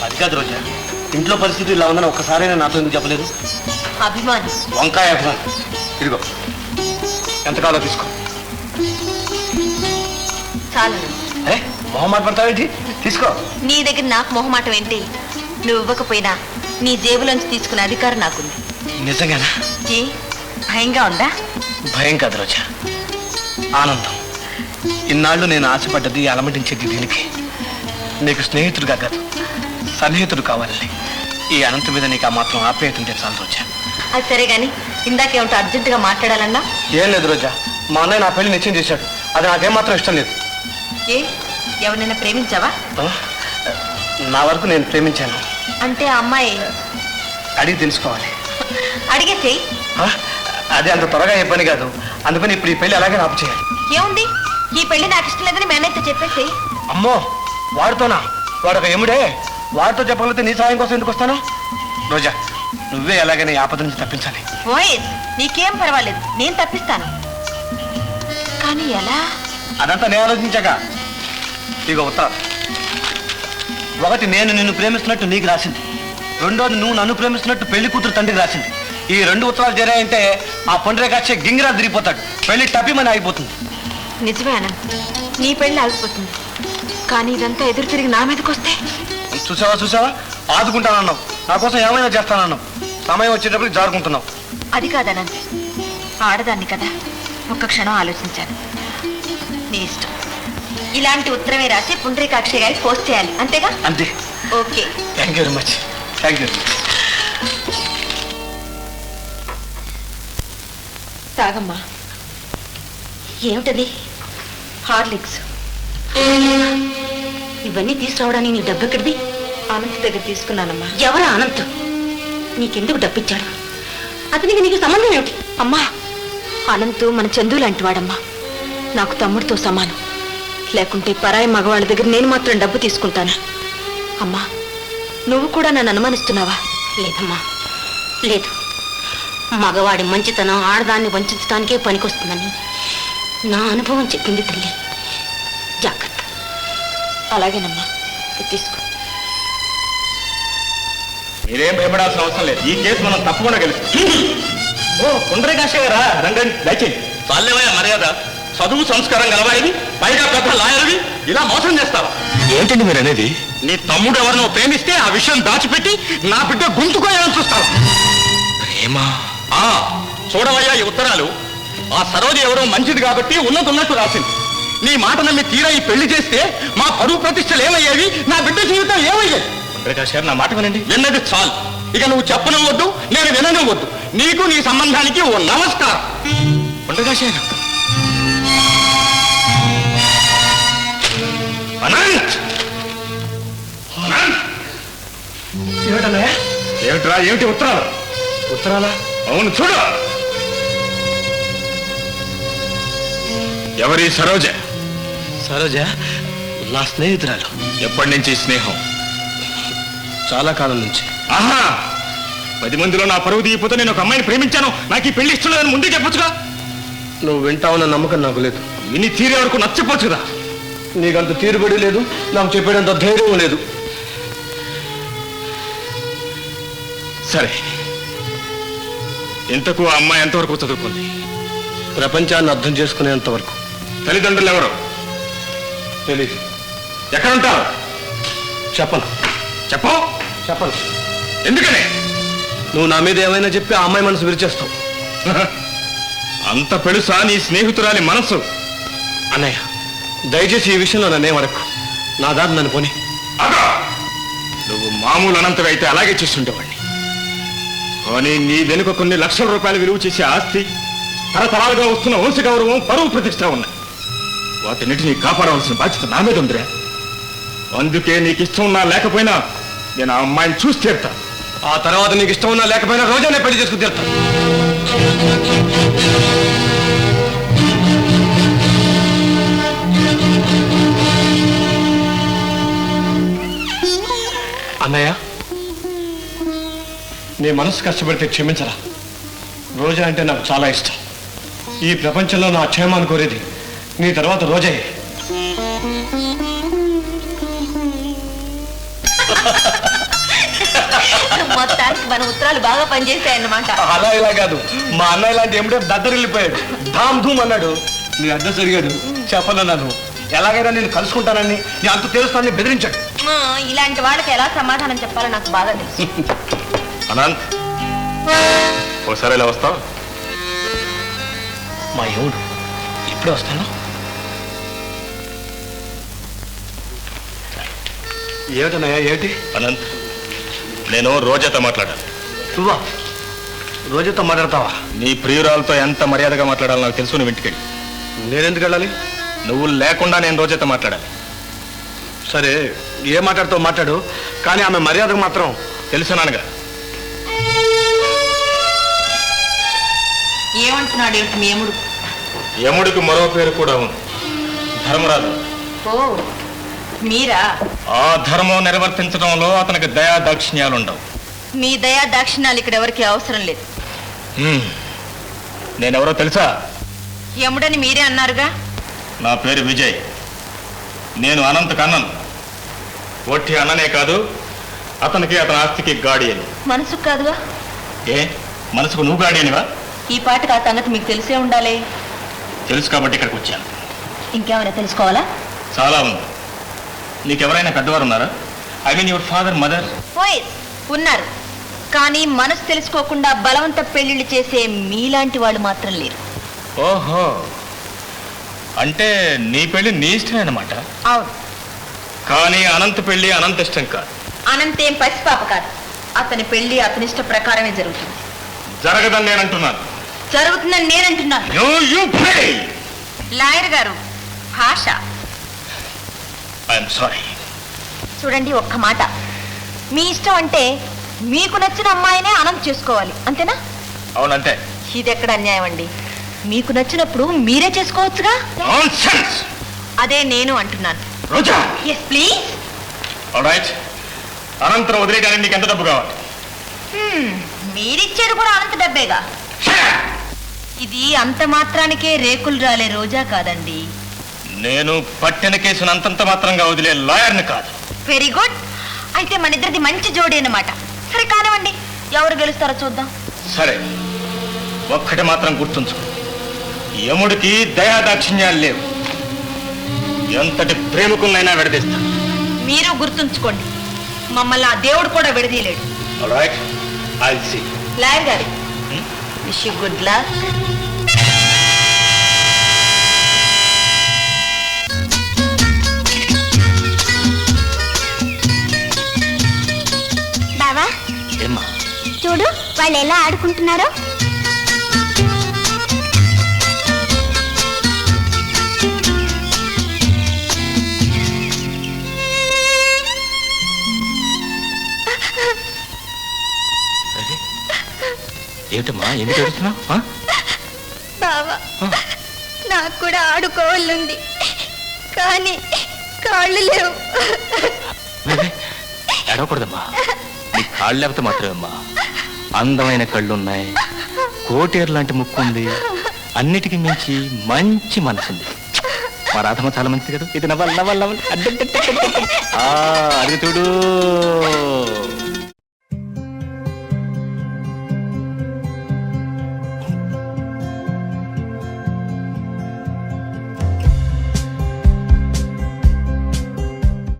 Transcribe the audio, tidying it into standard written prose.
అది కాదు రోజా, ఇంట్లో పరిస్థితి ఇలా ఉందని ఒక్కసారైనా నాతో ఎందుకు చెప్పలేదు? అభిమానం. వంకాయ అభిమానం. ఇదిగో ఎంత కావాలో తీసుకో. చాలు. మొహమాట పడతావేంటి? తీసుకో. నీ దగ్గర నాకు మొహమాటం ఏంటి? నువ్వు ఇవ్వకపోయినా నీ జేబులోంచి తీసుకునే అధికారం నాకుంది. నిజంగానా? ఏ భయంగా ఉందా? భయం కాదు రోజా, ఆనందం. ఇన్నాళ్ళు నేను ఆశపడ్డది, అలమటించేది దీనికి. నీకు స్నేహితుడుగా కాదు, సన్నిహితుడు కావాలని. ఈ అనంత మీద నీకు ఆ మాత్రం ఆప్యాయత ఉంటే చాలు రోజా. అది సరే గాని ఇందాకేమిటో అర్జెంటుగా మాట్లాడాలన్నా? ఏం లేదు రోజా, మా అన్నయ్య నా పెళ్లి నిశ్చయం చేశాడు. అది నాకేమాత్రం ఇష్టం లేదు. ఏ ఎవరినైనా ప్రేమించావా? నా వరకు నేను ప్రేమించాను. అంటే ఆ అమ్మాయి అడిగి తెలుసుకోవాలి. అడిగే చెయ్యి. అది అంత త్వరగా ఏ పని కాదు. అందుకని ఇప్పుడు ఈ పెళ్లి అలాగే ఆపు చేయాలి. ఏముంది, ఈ పెళ్లి నాకు ఇష్టం లేదని మీ అన్నయ్యతో చెప్పేసి. అమ్మో, వాడితోనా? వాడు ఒక ఎముడే. వాడితో చెప్పగలిగితే నీ సాయం కోసం ఎందుకు వస్తాను? రోజా, నువ్వే ఎలాగైనా ఆపద నుంచి తప్పించాలి. ఓయస్, నీకేం పర్వాలేదు, నేను తప్పిస్తాను. కానీ ఎలా? అదంతా నేను ఆలోచించాక. ఇగో ఉత్తరం. ఒకటి, నేను నిన్ను ప్రేమిస్తున్నట్టు నీకు రాసింది. రెండోది, నువ్వు నన్ను ప్రేమిస్తున్నట్టు పెళ్లి కూతురు తండ్రికి రాసింది. ఈ 2 ఉత్తరాలు చేరాయంటే ఆ పొండ్రేకాచే గింగిరా తిరిగిపోతాడు. పెళ్లి టపిమని ఆగిపోతుంది. నిజమే అనంత్, నీ పెళ్లి ఆగిపోతుంది. కానీ ఇదంతా ఎదురు తిరిగి నా మీదకి వస్తే? చూసావా, ఆదుకుంటానన్నావు, నా కోసం ఏమైనా చేస్తానన్నావు. సమయం వచ్చేటప్పుడు జారుకుంటున్నావు. అది కాదనంత్, ఆడదాన్ని కదా, ఒక్క క్షణం ఆలోచించాను. నీ ఇష్టం. ఇలాంటి ఉత్తరమే రాసి పుండ్రీకాక్షి గారికి పోస్ట్ చేయాలి, అంతేగా? అంతే. Okay, thank you very much. Thank you. తాగమ్మా. ఏమిటది? హార్లిక్స్. ఇవన్నీ తీసుకురావడానికి నీ డబ్బు ఎక్కడిది? అనంత్ దగ్గర తీసుకున్నానమ్మా. ఎవరా అనంత్? నీకెందుకు డబ్బిచ్చాడు? అతనికి నీకు సంబంధం ఏమిటి? అమ్మా, అనంత్ మన చందు లాంటి వాడమ్మా. నాకు తమ్ముడితో సమానం. లేకుంటే పరాయి మగవాళ్ళ దగ్గర నేను మాత్రం డబ్బు తీసుకుంటానా? అమ్మా, నువ్వు కూడా నన్ను అనుమానిస్తున్నావా? లేదమ్మా, లేదు. మగవాడి మంచితనం ఆడదాన్ని వంచడానికే పనికొస్తుందని నా అనుభవం చెప్పింది తల్లి. జాగ్రత్త. అలాగేనమ్మా, తీసుకో. మీరేం భయపడాల్సిన అవసరం లేదు. ఈ కేసు మనం తప్పకుండా గెలుస్తాం. ఓ పుండ్రీకాక్షి గారా, రండి దయచేయండి. చాలేవయ్యా మర్యాద. చదువు సంస్కారం గలవాడివి, పైగా పెద్ద లాయర్వి, ఇలా మోసం చేస్తావా? ఏంటండి మీరు అనేది? నీ తమ్ముడు ఎవరినో ప్రేమిస్తే ఆ విషయం దాచిపెట్టి నా బిడ్డ గొంతుకోయాలని చూస్తావు. ప్రేమ? చూడవయ్యా ఈ ఉత్తరాలు. ఆ సరోజ ఎవరో మంచిది కాబట్టి ఉన్నట్టు రాసింది. నీ మాట నమ్మి తీరా ఈ పెళ్లి చేస్తే మా పరువు ప్రతిష్టలు ఏమయ్యేవి, నా బిడ్డ జీవితం ఏమయ్యేది? పుండ్రీకాక్షి గారు, నా మాట వినండి. విన్నది చాలు. ఇక నువ్వు చెప్పను వద్దు, నేను వినను వద్దు. నీకు నీ సంబంధానికి ఓ నమస్కారం. పుండ్రీకాక్షి గారు. అనంత్! ఏమిటన్నయ్య? ఏమిట్రా, ఏమిటి ఉత్తరాలు? ఉత్తరాలా? అవును, చూడు. ఎవరి సరోజ? సరోజ నా స్నేహితురాలు. ఎప్పటి నుంచి స్నేహం? చాలా కాలం నుంచి. ఆహా, 10 మందిలో నా పరువు తీయపోతే నేను ఒక అమ్మాయిని ప్రేమించాను, నాకు ఈ పెళ్లి ఇష్టం లేదని ముందే చెప్పొచ్చుగా. నువ్వు వింటావన్న నమ్మకం నాకు లేదు. విని తీరే వరకు నచ్చపోవచ్చు కదా. నీకంత తీరుబడి లేదు, నాకు చెప్పేటంత ధైర్యం లేదు. సరే, ఇంతకు ఆ అమ్మాయి ఎంతవరకు చదువుకుంది? ప్రపంచాన్ని అర్థం చేసుకునేంత వరకు. తల్లిదండ్రులు ఎవరు? తెలీదు. ఎక్కడుంటారు? చెప్పను. చెప్పను. ఎందుకని? నువ్వు నా మీద ఏమైనా చెప్పి ఆ అమ్మాయి మనసు విరిచేస్తావు. అంత పెడుసా నీ స్నేహితురాలి మనసు? అన్నయ్య, దయచేసి ఈ విషయంలో నన్నేం అడక్కు. నా దారి నన్ను పోని. నువ్వు మామూలు అనంతవి అయితే అలాగే చేస్తుండేవాడిని. కానీ నీ వెనుక కొన్ని లక్షల రూపాయలు విలువ చేసే ఆస్తి, తరతరాలుగా వస్తున్న వంశ గౌరవం, పరువు ప్రతిష్ట ఉన్నాయి. వాటిన్నిటినీ కాపాడవలసిన బాధ్యత నా మీద ఉందిరా. అందుకే నీకు ఇష్టం ఉన్నా లేకపోయినా నేను ఆ అమ్మాయిని చూసి తీరుతా. ఆ తర్వాత నీకు ఇష్టం ఉన్నా లేకపోయినా రోజానే పెళ్లి చేసుకుని తీరుతా. అన్నయ్య, నీ మనసు కష్టపడితే క్షమించరా. రోజా అంటే నాకు చాలా ఇష్టం. ఈ ప్రపంచంలో నా క్షేమాన్ని కోరేది నీ తర్వాత రోజే. మొత్తానికి మన ఉత్తరాలు బాగా పనిచేస్తాయన్నమాట. అలా ఇలా కాదు, మా అన్నయ్య లాంటి ఏమిటో దద్దరిల్లిపోయాడు, ధామ్ ధూమ్ అన్నాడు. నీ అడ్రస్ అడిగాడు, చెప్పనన్నాను. ఎలాగైనా నేను కలుసుకుంటానని, నీ అంత తెలుస్తానని బెదిరించాడు. ఇలాంటి వాళ్ళకి ఎలా సమాధానం చెప్పాలో నాకు బాగా తెలుసు. అనంత్, ఒకసారి ఇలా వస్తావు? మా ఎవడు ఇప్పుడే వస్తాను. ఏమిటన్నయ్యా, ఏమిటి? అనంత్, నేను రోజాతో మాట్లాడాను. నువ్వా? రోజుతో మాట్లాడతావా? నీ ప్రియురాలతో ఎంత మర్యాదగా మాట్లాడాలో నాకు తెలుసు. నువ్వు ఇంటికెళ్ళి. నేనెందుకు వెళ్ళాలి? నువ్వు లేకుండా నేను రోజాతో మాట్లాడాలి. సరే, ఏ మాట్లాడుతావు మాట్లాడు, కానీ ఆమె మర్యాదకు మాత్రం తెలుసునానుగా. ఏమంటున్నాడు ఏమిటి మీ యముడు? యముడికి మరో పేరు కూడా ఉంది, ధర్మరాజు. ఓ, మీరా? ఆ ధర్మం నిర్వర్తించడంలో అతనికి దయా దాక్షిణ్యాలు ఉండవు. మీ దయా దాక్షిణ్యాలు ఇక్కడ ఎవరికి అవసరం లేదు. నేనెవరో తెలుసా? యముడని మీరే అన్నారుగా. నా పేరు విజయ్. నేను అనంత్ కన్నన్. ఒట్టి అన్ననే కాదు, అతనికి అతని ఆస్తికి గాడియని. మనసుకు కాదుగా. ఏ మనసుకు నువ్వు గాడియనివా? ఈ పాటకు ఆ సంగతి మీకు తెలిసే ఉండాలి. తెలుసు కాబట్టి ఇక్కడికి వచ్చాను. ఇంకేమైనా తెలుసుకోవాలా? చాలా ఉంది. నీకెవరైనా పెద్దవారు ఉన్నారా? I mean your father, mother? ఉన్నారు, కానీ మనసు తెలుసుకోకుండా బలవంత పెళ్లిళ్ళు చేసే మీలాంటి వాళ్ళు మాత్రం లేరు. ఓహో, అంటే నీ పెళ్లి నీ ఇష్టమే అన్నమాట. అవును. కానీ అనంత్ పెళ్లి అనంత ఇష్టం కాదు. అనంతేం పసిపాప కాదు. అతని పెళ్లి అతని ఇష్ట ప్రకారమే జరుగుతుంది. జరగదని నేను అంటున్నాను. జరుగుతుందని నేనంటున్నాను. లాయర్ గారు, భాష. I'm sorry. చూడండి, ఒక్క మాట. మీ ఇష్టం అంటే మీకు నచ్చిన అమ్మాయినే అనంత్ చేసుకోవాలి, అంతేనా? అవునంతే. ఇది ఎక్కడ అన్యాయం అండి? మీకు నచ్చినప్పుడు మీరే చేసుకోవచ్చుగా. అదే నేను అంటున్నాను. రోజా, ఎస్ ప్లీజ్. ఆల్రైట్. అనంతరం వదిలేయడానికి నీకు ఎంత డబ్బు కావాలి? మీరిచ్చేది కూడా అనంత డబ్బేగా. ఇది అంత మాత్రానికే రేకులు రాలే రోజా కాదండి. నేను పట్టిన కేసును అంతంత మాత్రంగా వదిలే లాయర్ని కాదు. Very good. అయితే మన ఇద్దరిది మంచి జోడీ అన్నమాట. సరే కానివ్వండి, ఎవరు గెలుస్తారో చూద్దాం. సరే, ఒక్కటి మాత్రం గుర్తుంచుకో, యముడికి దయాదాక్షిణ్యాలు లేవు. ఎంతటి ప్రేమికులనైనా విడదీస్తా. మీరు గుర్తుంచుకోండి, మమ్మల్ని ఆ దేవుడు కూడా విడదీయలేడు. Alright, I'll see. లాయర్ గారు, విష్ యూ గుడ్ లక్. బావా, ఏమ్మా? చూడు వాళ్ళు ఎలా ఆడుకుంటున్నారో. ఏమిటమ్మా, ఎందుకు ఏడుస్తున్నావు? బావా, నాకు కూడా ఆడుకోవాలండి, కానీ కాళ్ళు లేవు. ఏడవకూడదమ్మా. నీ కాళ్ళు లేకపోతే మాత్రమేమ్మా. అందమైన కళ్ళు ఉన్నాయి, కోటేరు లాంటి ముక్కు ఉంది, అన్నిటికీ మించి మంచి మనసుంది. మా రాధమ్మ చాలా మంచిది కదా. ఇది నవ్వాలి నవ్వాలి నవ్వాలి. అది చూడు.